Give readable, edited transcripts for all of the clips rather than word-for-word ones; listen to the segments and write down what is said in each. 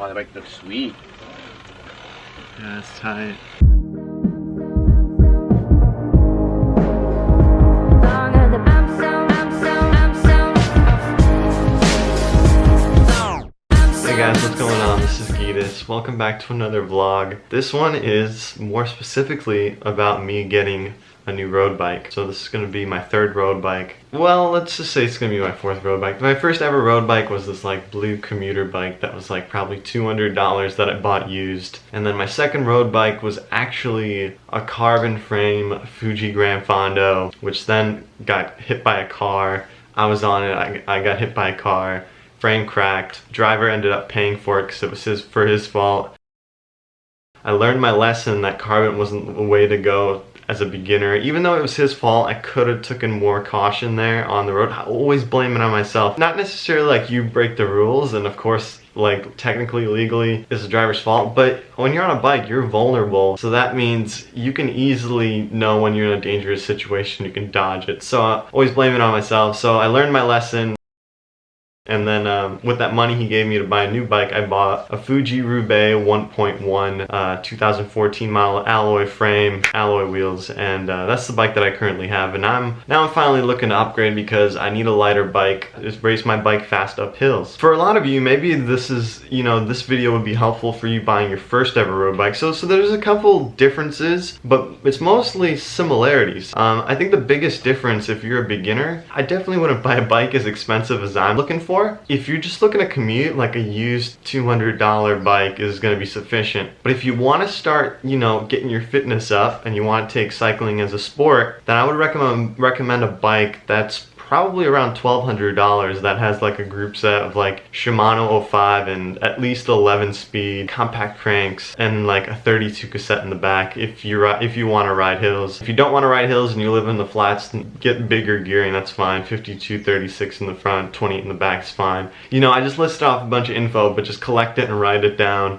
Wow, the bike looks sweet. Yeah, it's tight. Hey guys, what's going on? This is Di2. Welcome back to another vlog. This one is more specifically about me getting a new road bike. So this is going to be my third road bike. Well, let's just say it's going to be my fourth road bike. My first ever road bike was this like blue commuter bike that was like probably $200 that I bought used. And then my second road bike was actually a carbon frame Fuji Gran Fondo, which then got hit by a car. I was on it, I got hit by a car. Frame cracked. Driver ended up paying for it because it was his fault. I learned my lesson that carbon wasn't the way to go as a beginner. Even though it was his fault, I could have taken more caution there on the road. I always blame it on myself. Not necessarily like you break the rules, and of course, like technically, legally, it's the driver's fault, but when you're on a bike, you're vulnerable. So that means you can easily know when you're in a dangerous situation, you can dodge it. So I always blame it on myself. So I learned my lesson. And then with that money he gave me to buy a new bike, I bought a Fuji Roubaix 1.1 2014 model alloy frame, alloy wheels, and that's the bike that I currently have. And now I'm finally looking to upgrade because I need a lighter bike to race my bike fast up hills. For a lot of you, maybe this is, this video would be helpful for you buying your first ever road bike. So there's a couple differences, but it's mostly similarities. I think the biggest difference, if you're a beginner, I definitely wouldn't buy a bike as expensive as I'm looking for. If you're just looking to commute, like a used $200 bike is going to be sufficient. But if you want to start, getting your fitness up and you want to take cycling as a sport, then I would recommend a bike that's probably around $1,200 that has like a group set of like Shimano 05 and at least 11 speed compact cranks and like a 32 cassette in the back if you want to ride hills. If you don't want to ride hills and you live in the flats, get bigger gearing, that's fine. 52, 36 in the front, 28 in the back is fine. I just listed off a bunch of info, but just collect it and write it down.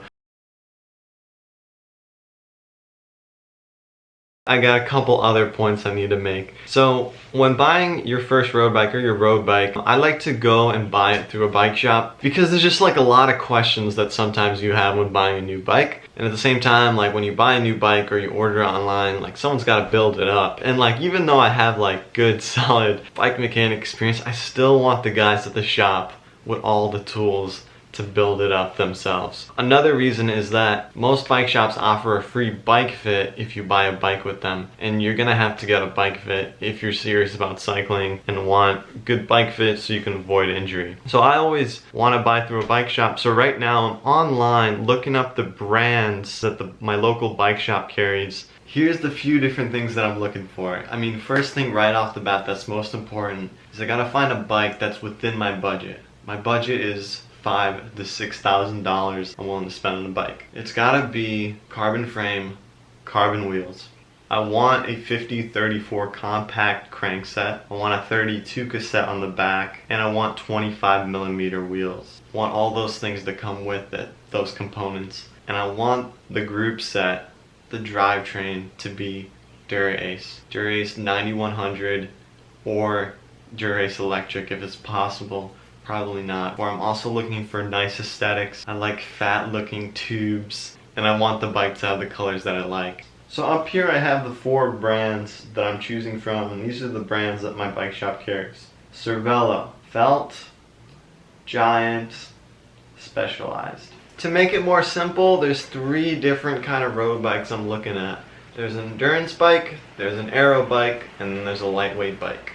I got a couple other points I need to make. So when buying your first road bike or your road bike, I like to go and buy it through a bike shop because there's just like a lot of questions that sometimes you have when buying a new bike. And at the same time, like when you buy a new bike or you order it online, like someone's got to build it up. And like even though I have like good solid bike mechanic experience, I still want the guys at the shop with all the tools to build it up themselves. Another reason is that most bike shops offer a free bike fit if you buy a bike with them, and you're gonna have to get a bike fit if you're serious about cycling and want good bike fit so you can avoid injury. So I always want to buy through a bike shop. So right now I'm online looking up the brands that my local bike shop carries. Here's the few different things that I'm looking for. First thing right off the bat that's most important is I gotta find a bike that's within my budget. My budget is $5,000 to $6,000 I'm willing to spend on a bike. It's gotta be carbon frame, carbon wheels. I want a 50-34 compact crankset. I want a 32 cassette on the back, and I want 25mm wheels. I want all those things to come with it, those components. And I want the group set, the drivetrain, to be Dura-Ace. Dura-Ace 9100 or Dura-Ace electric if it's possible. Probably not. Or I'm also looking for nice aesthetics. I like fat looking tubes, and I want the bike to have the colors that I like. So up here I have the 4 brands that I'm choosing from, and these are the brands that my bike shop carries. Cervelo, Felt, Giant, Specialized. To make it more simple, there's 3 different kind of road bikes I'm looking at. There's an endurance bike, there's an aero bike, and then there's a lightweight bike.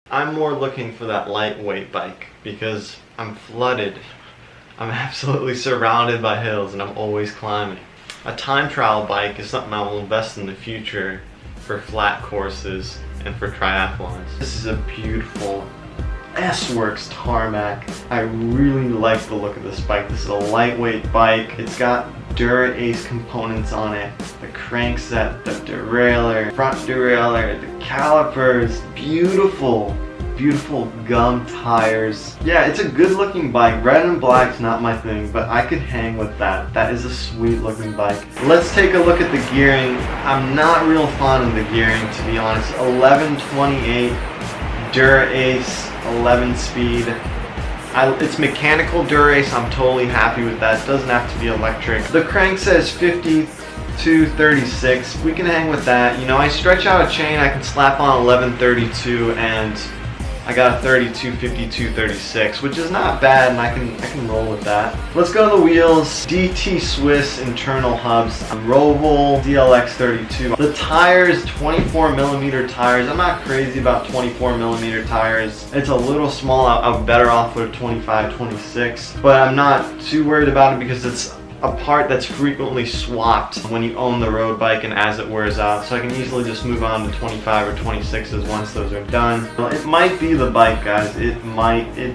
I'm more looking for that lightweight bike because I'm flooded. I'm absolutely surrounded by hills and I'm always climbing. A time trial bike is something I will invest in the future for flat courses and for triathlons. This is a beautiful S-Works tarmac. I really like the look of this bike. This is a lightweight bike. It's got Dura-Ace components on it. The crankset, the derailleur, front derailleur, the calipers. Beautiful, beautiful gum tires. Yeah, it's a good looking bike. Red and black's not my thing, but I could hang with that. That is a sweet looking bike. Let's take a look at the gearing. I'm not real fond of the gearing, to be honest. 1128 Dura-Ace 11 speed. It's mechanical Dura-Ace. I'm totally happy with that. It doesn't have to be electric. The crank says 52-36. We can hang with that. You know, I stretch out a chain, I can slap on 11-32, and I got a 32-52-36, which is not bad, and I can roll with that. Let's go to the wheels. DT Swiss internal hubs. Roval DLX 32. The tires, 24mm tires. I'm not crazy about 24mm tires. It's a little small. I'm better off with 25-26, but I'm not too worried about it because it's a part that's frequently swapped when you own the road bike and as it wears out, so I can easily just move on to 25 or 26s once those are done. Well, it might be the bike, guys. It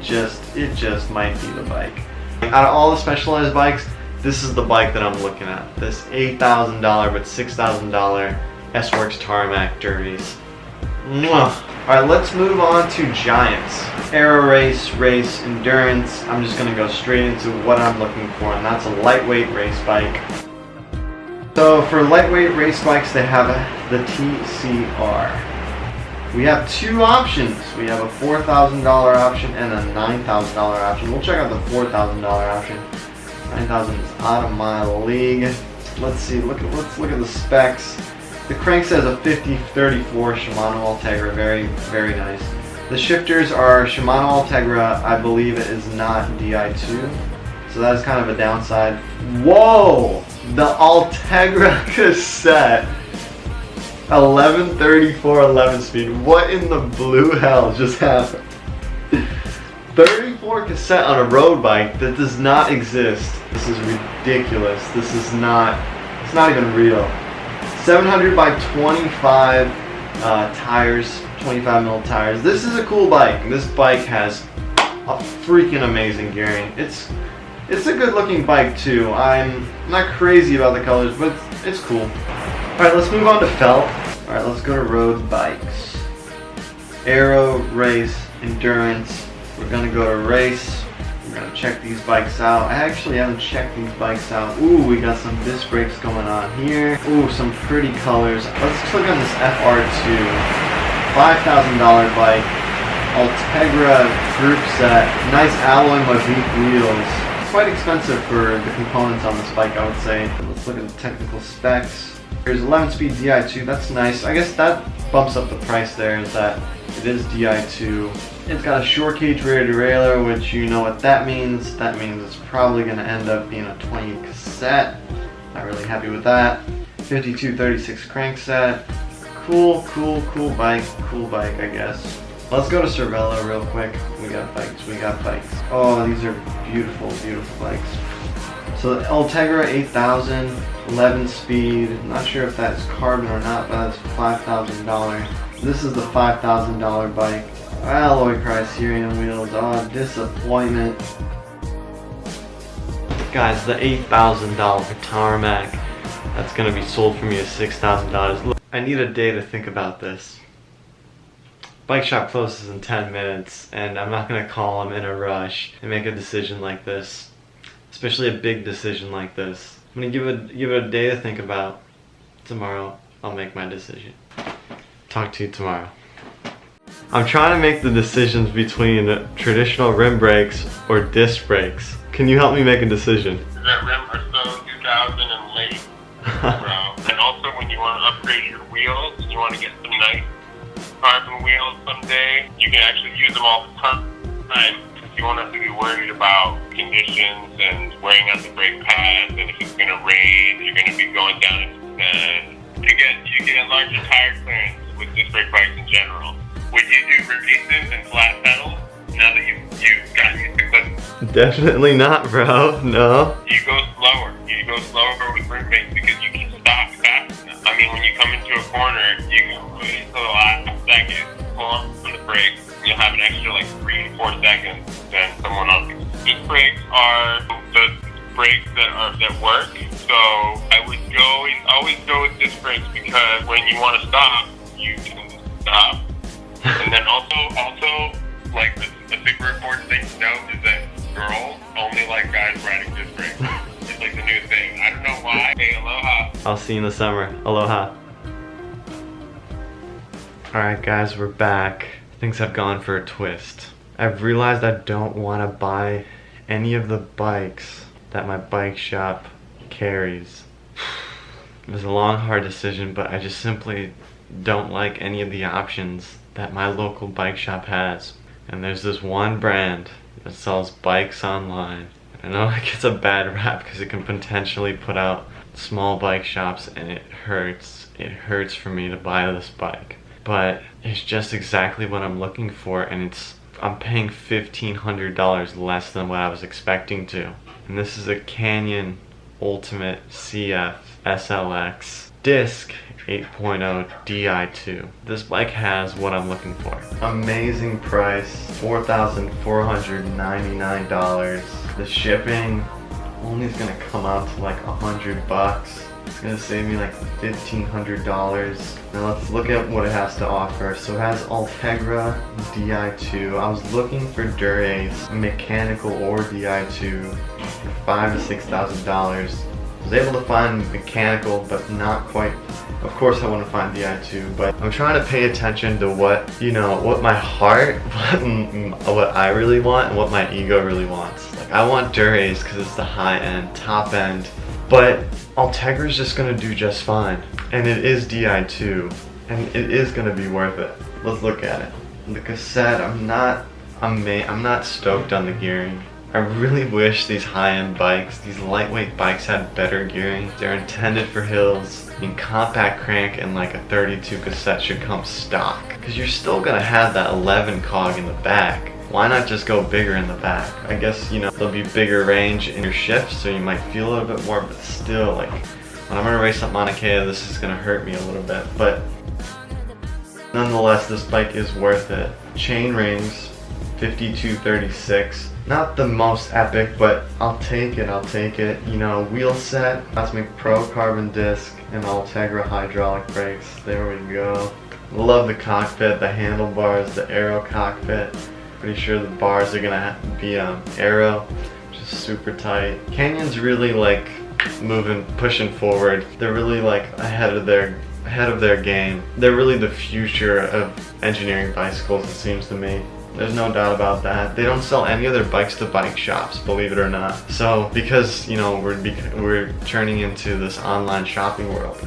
just might be the bike. Out of all the Specialized bikes, this is the bike that I'm looking at. This $8,000 but $6,000 S-Works Tarmac Dura-Ace. Alright, let's move on to Giants. Aero race, endurance. I'm just gonna go straight into what I'm looking for, and that's a lightweight race bike. So for lightweight race bikes, they have the TCR. We have two options. We have a $4,000 option and a $9,000 option. We'll check out the $4,000 option. $9,000 is out of my league. Let's see. Let's look at the specs. The crank says a 50-34 Shimano Ultegra, very, very nice. The shifters are Shimano Ultegra, I believe it is not Di2, so that is kind of a downside. Whoa! The Ultegra cassette, 1134 11 speed. What in the blue hell just happened? 34 cassette on a road bike that does not exist. This is ridiculous. This is not, it's not even real. 700 by 25 tires, 25mm tires. This is a cool bike. This bike has a freaking amazing gearing. It's a good looking bike too. I'm not crazy about the colors, but it's cool. Alright, let's move on to felt. Alright, let's go to road bikes. Aero, race, endurance. We're gonna go to race. We're gonna check these bikes out. I actually haven't checked these bikes out. Ooh, we got some disc brakes going on here. Ooh, some pretty colors. Let's click on this FR2. $5,000 bike. Ultegra group set. Nice alloy Mavic wheels. Quite expensive for the components on this bike, I would say. Let's look at the technical specs. Here's 11-speed Di2. That's nice. I guess that bumps up the price there, is that it is Di2. It's got a short cage rear derailleur, which you know what that means. That means it's probably going to end up being a 20 cassette. Not really happy with that. 52-36 crankset. Cool bike. Cool bike, I guess. Let's go to Cervelo real quick. We got bikes. Oh, these are beautiful bikes. So the Ultegra 8000, 11 speed. I'm not sure if that's carbon or not, but that's $5,000. This is the $5,000 bike. Alloy Criterion wheels. Oh, disappointment. Guys, the $8,000 Tarmac that's gonna be sold for me at $6,000. Look, I need a day to think about this. Bike shop closes in 10 minutes, and I'm not gonna call them in a rush and make a decision like this, especially a big decision like this. I'm gonna give it a day to think about. Tomorrow, I'll make my decision. Talk to you tomorrow. I'm trying to make the decisions between traditional rim brakes or disc brakes. Can you help me make a decision? That rim are so 2000 and late, bro. And also when you want to upgrade your wheels and you want to get some nice carbon wheels someday, you can actually use them all the time. You won't have to be worried about conditions and wearing out the brake pads, and if it's going to rain, you're going to be going down into the sand. You get larger tire clearance with disc brake bikes in general. Would you do races and flat pedals now that you've gotten used to clips? Definitely not, bro. No. You go slower. You go slower with rim brakes because you can stop fast enough. I mean, when you come into a corner, you can wait until the last second, pull on the brakes, and you'll have an extra like 3 to 4 seconds than someone else. Disc brakes are the brakes that work. So I would always go with disc brakes because when you want to stop, you can stop. And then also, like a super important thing to note is that girls only like guys riding disc brakes. It's like the new thing. I don't know why. Hey, aloha. I'll see you in the summer. Aloha. Alright guys, we're back. Things have gone for a twist. I've realized I don't want to buy any of the bikes that my bike shop carries. It was a long, hard decision, but I just simply don't like any of the options that my local bike shop has. And there's this one brand that sells bikes online. I know it gets a bad rap because it can potentially put out small bike shops, and it hurts. It hurts for me to buy this bike. But it's just exactly what I'm looking for, and I'm paying $1,500 less than what I was expecting to. And this is a Canyon Ultimate CF SLX Disc 8.0 Di2. This bike has what I'm looking for. Amazing price, $4,499. The shipping only is gonna come out to like $100. It's gonna save me like $1,500. Now let's look at what it has to offer. So it has Ultegra Di2. I was looking for Durace mechanical or Di2 for $5,000 to $6,000. I was able to find mechanical, but not quite. Of course I want to find Di2, but I'm trying to pay attention to what, what my heart, what I really want, and what my ego really wants. Like, I want Durace because it's the high end, top end, but Ultegra is just gonna do just fine. And it is Di2, and it is gonna be worth it. Let's look at it. The cassette, I'm not stoked on the gearing. I really wish these high-end bikes, these lightweight bikes, had better gearing. They're intended for hills. I mean, compact crank and like a 32 cassette should come stock, because you're still gonna have that 11 cog in the back. Why not just go bigger in the back? I guess, there'll be bigger range in your shifts, so you might feel a little bit more, but still, like, when I'm gonna race up Mauna Kea, this is gonna hurt me a little bit. But nonetheless, this bike is worth it. Chain rings, 5236. Not the most epic, but I'll take it. Wheel set, Cosmic Pro carbon disc, and Ultegra hydraulic brakes. There we go. Love the cockpit, the handlebars, the aero cockpit. Pretty sure the bars are gonna be aero, just super tight. Canyon's really like pushing forward. They're really like ahead of their game. They're really the future of engineering bicycles, it seems to me. There's no doubt about that. They don't sell any other bikes to bike shops, believe it or not. So because we're turning into this online shopping world.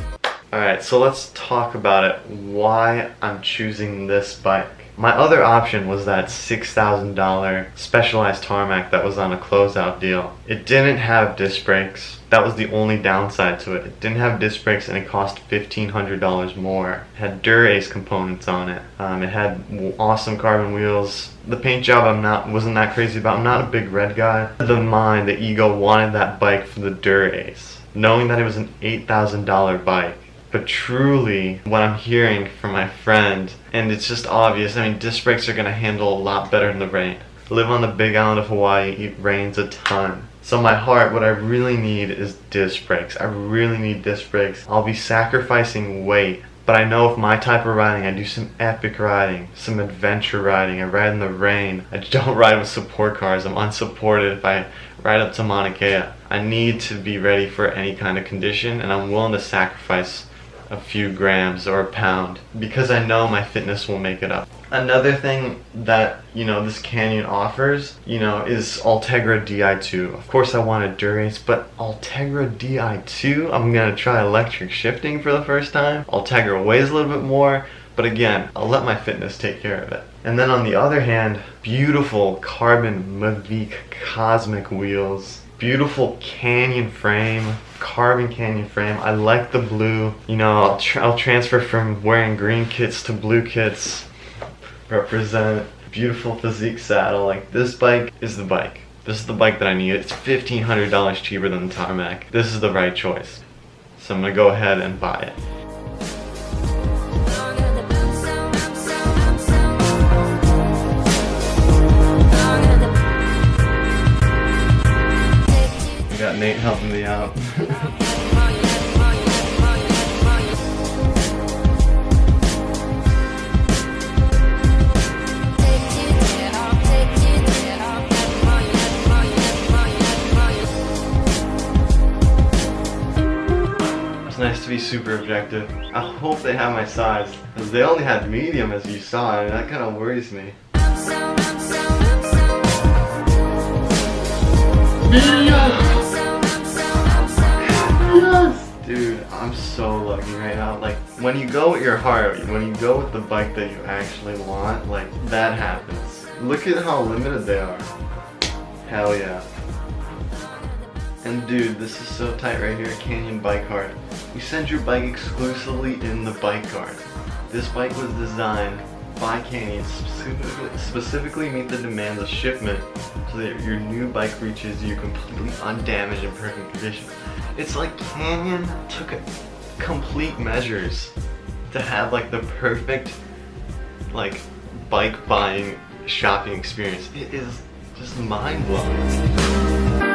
Alright, so let's talk about it. Why I'm choosing this bike. My other option was that $6,000 Specialized tarmac that was on a closeout deal. It didn't have disc brakes. That was the only downside to it. It didn't have disc brakes, and it cost $1,500 more. It had Durace components on it. It had awesome carbon wheels. The paint job wasn't that crazy about. I'm not a big red guy. The ego wanted that bike for the Durace, knowing that it was an $8,000 bike. But truly, what I'm hearing from my friend, and it's just obvious, disc brakes are going to handle a lot better in the rain. I live on the big island of Hawaii, it rains a ton. So my heart, what I really need is disc brakes. I really need disc brakes. I'll be sacrificing weight, but I know with my type of riding, I do some epic riding, some adventure riding. I ride in the rain. I don't ride with support cars. I'm unsupported if I ride up to Mauna Kea. I need to be ready for any kind of condition, and I'm willing to sacrifice a few grams or a pound because I know my fitness will make it up. Another thing that this Canyon offers is Ultegra Di2. Of course I wanted Durace, but Ultegra Di2, I'm gonna try electric shifting for the first time. Ultegra weighs a little bit more, but again, I'll let my fitness take care of it. And then on the other hand, beautiful carbon Mavic Cosmic wheels. Beautiful Canyon frame, carbon Canyon frame. I like the blue. I'll transfer from wearing green kits to blue kits. Represent. Beautiful physique saddle. Like, this bike is the bike. This is the bike that I need. It's $1,500 cheaper than the tarmac. This is the right choice. So I'm gonna go ahead and buy it. Got Nate helping me out. It's nice to be super objective. I hope they have my size, because they only had medium as you saw, and that kind of worries me. Yes! Dude, I'm so lucky right now. Like, when you go with your heart, when you go with the bike that you actually want, like, that happens. Look at how limited they are. Hell yeah. And dude, this is so tight right here, Canyon Bike Card. You send your bike exclusively in the bike card. This bike was designed by Canyon specifically meet the demands of shipment so that your new bike reaches you completely undamaged and perfect condition. It's like Canyon took complete measures to have like the perfect like bike buying shopping experience. It is just mind blowing.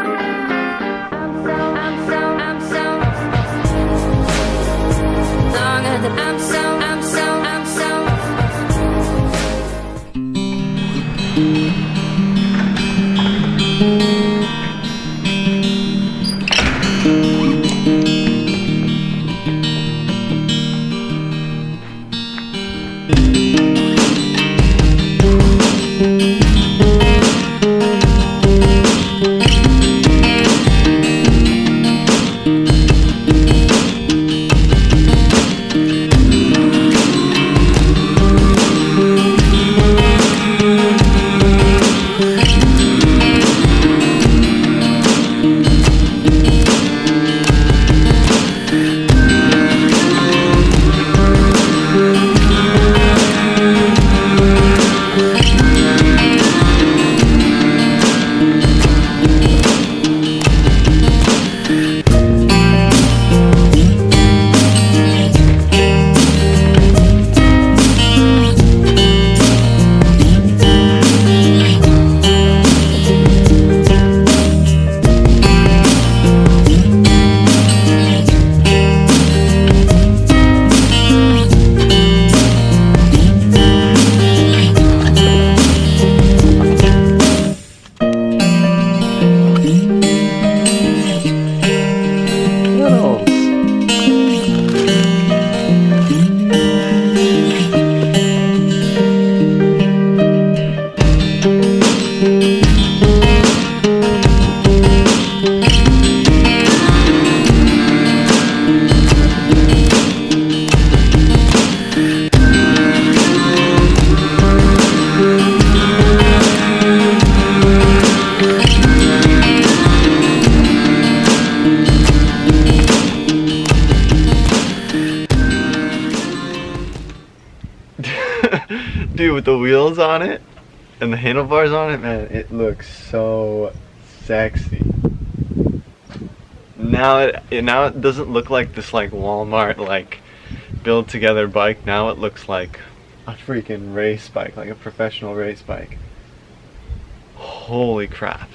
Dude, with the wheels on it and the handlebars on it, man, it looks so sexy. Now it doesn't look like this like Walmart like build together bike. Now it looks like a freaking race bike, like a professional race bike. Holy crap.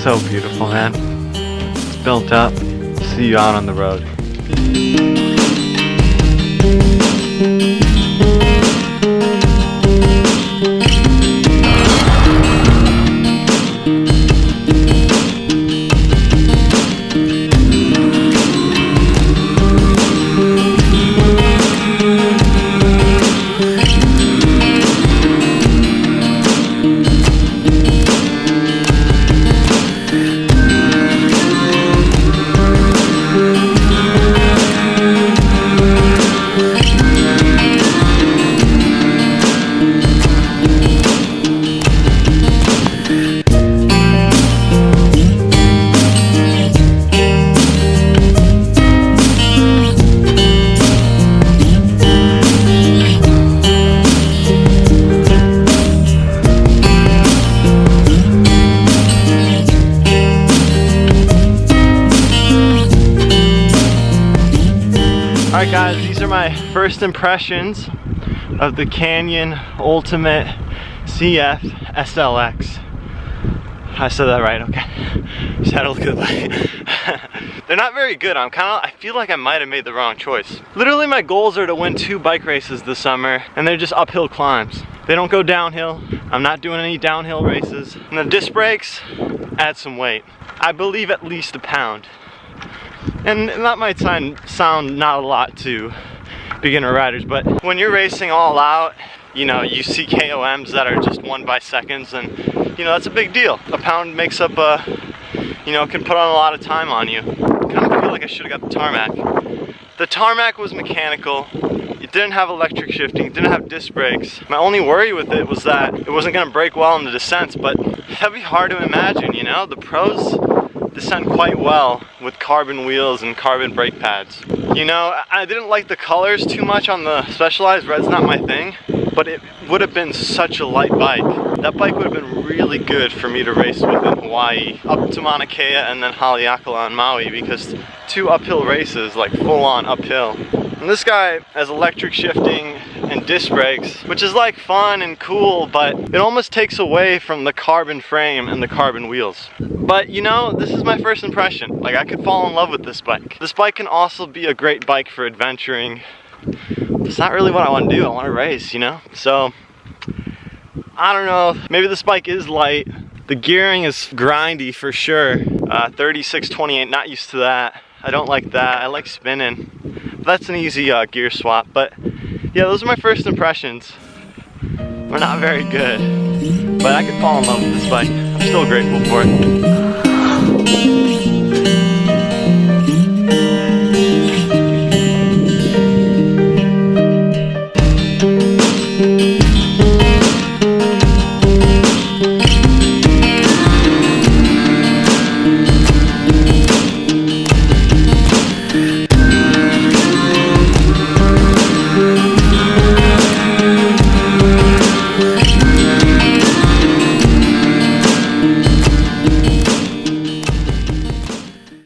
So beautiful, man. It's built up. See you out on the road. Alright guys, these are my first impressions of the Canyon Ultimate CF SLX. I said that right, okay. Saddle's good. They're not very good. I feel like I might have made the wrong choice. Literally my goals are to win 2 bike races this summer, and they're just uphill climbs. They don't go downhill. I'm not doing any downhill races. And the disc brakes, add some weight. I believe at least a pound. And that might sound not a lot to beginner riders, but when you're racing all out, you know, you see KOMs that are just won by seconds, and you know, that's a big deal. A pound makes up you know, can put on a lot of time on you. I kind of feel like I should have got the tarmac. The tarmac was mechanical. It didn't have electric shifting, it didn't have disc brakes. My only worry with it was that it wasn't gonna brake well in the descents, but that'd be hard to imagine, you know? The pros descend quite well with carbon wheels and carbon brake pads. You know, I didn't like the colors too much on the Specialized. Red's not my thing, but it would have been such a light bike. That bike would have been really good for me to race with in Hawaii, up to Mauna Kea and then Haleakala on Maui, because 2 uphill races, like full on uphill. And this guy has electric shifting and disc brakes, which is like fun and cool, but it almost takes away from the carbon frame and the carbon wheels. But you know, this is my first impression. Like, I could fall in love with this bike. This bike can also be a great bike for adventuring. It's not really what I want to do. I want to race, you know? So, I don't know. Maybe this bike is light. The gearing is grindy for sure. 36-28, not used to that. I don't like that. I like spinning. That's an easy gear swap. But yeah, those are my first impressions. We're not very good, but I could fall in love with this bike. I'm still grateful for it.